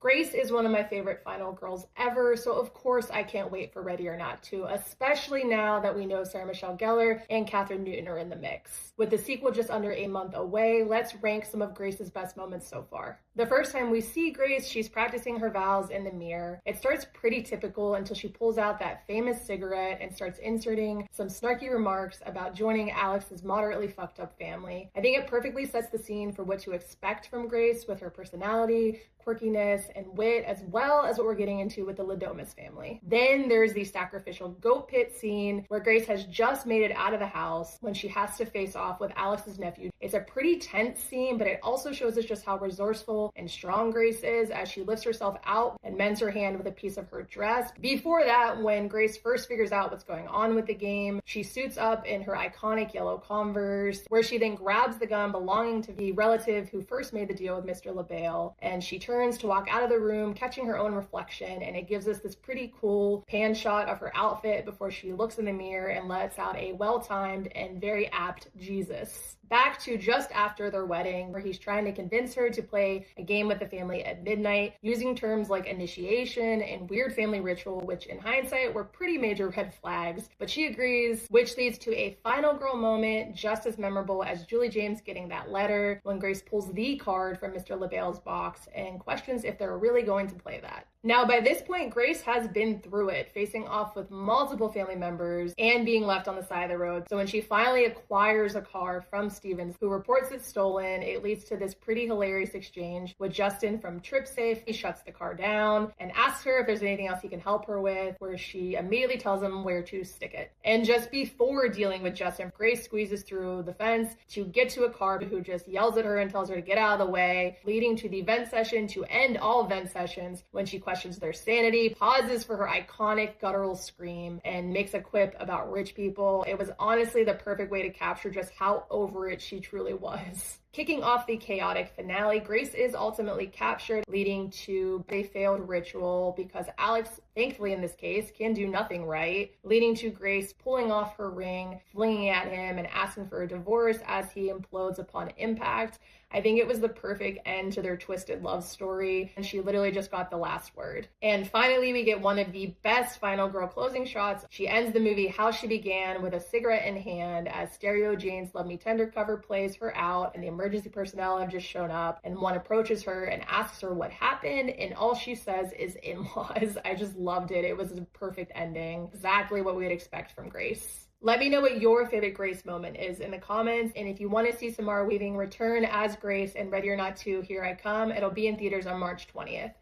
Grace is one of my favorite final girls ever, so of course I can't wait for Ready or Not 2, especially now that we know Sarah Michelle Gellar and Katherine Newton are in the mix. With the sequel just under a month away, let's rank some of Grace's best moments so far. The first time we see Grace, she's practicing her vows in the mirror. It starts pretty typical until she pulls out that famous cigarette and starts inserting some snarky remarks about joining Alex's moderately fucked up family. I think it perfectly sets the scene for what to expect from Grace with her personality, quirkiness, and wit, as well as what we're getting into with the Domas family. Then there's the sacrificial goat pit scene where Grace has just made it out of the house when she has to face off with Alex's nephew. It's a pretty tense scene, but it also shows us just how resourceful and strong Grace is as she lifts herself out and mends her hand with a piece of her dress. Before that, when Grace first figures out what's going on with the game, she suits up in her iconic yellow Converse, where she then grabs the gun belonging to the relative who first made the deal with Mr. LaBelle, and she turns to walk out of the room, catching her own reflection, and it gives us this pretty cool pan shot of her outfit before she looks in the mirror and lets out a well-timed and very apt Jesus. Back to just after their wedding, where he's trying to convince her to play a game with the family at midnight, using terms like initiation and weird family ritual, which in hindsight were pretty major red flags, but she agrees, which leads to a final girl moment just as memorable as Julie James getting that letter when Grace pulls the card from Mr. LaBelle's box and questions if they're really going to play that. Now, by this point, Grace has been through it, facing off with multiple family members and being left on the side of the road. So when she finally acquires a car from Stevens, who reports it stolen, it leads to this pretty hilarious exchange with Justin from TripSafe. He shuts the car down and asks her if there's anything else he can help her with, where she immediately tells him where to stick it. And just before dealing with Justin, Grace squeezes through the fence to get to a car who just yells at her and tells her to get out of the way, leading to the vent session to end all vent sessions when she questions their sanity, pauses for her iconic guttural scream, and makes a quip about rich people. It was honestly the perfect way to capture just how over it she truly was. Kicking off the chaotic finale, Grace is ultimately captured, leading to a failed ritual because Alex, thankfully in this case, can do nothing right, leading to Grace pulling off her ring, flinging at him, and asking for a divorce as he implodes upon impact. I think it was the perfect end to their twisted love story, and she literally just got the last word. And finally, we get one of the best final girl closing shots. She ends the movie how she began, with a cigarette in hand, as Stereo Jane's Love Me Tender cover plays her out, and the emergency personnel have just shown up, and one approaches her and asks her what happened, and all she says is in-laws. I just loved it. It was a perfect ending. Exactly what we'd expect from Grace. Let me know what your favorite Grace moment is in the comments, and if you want to see Samara Weaving return as Grace in Ready or Not 2, here I come. It'll be in theaters on March 20th.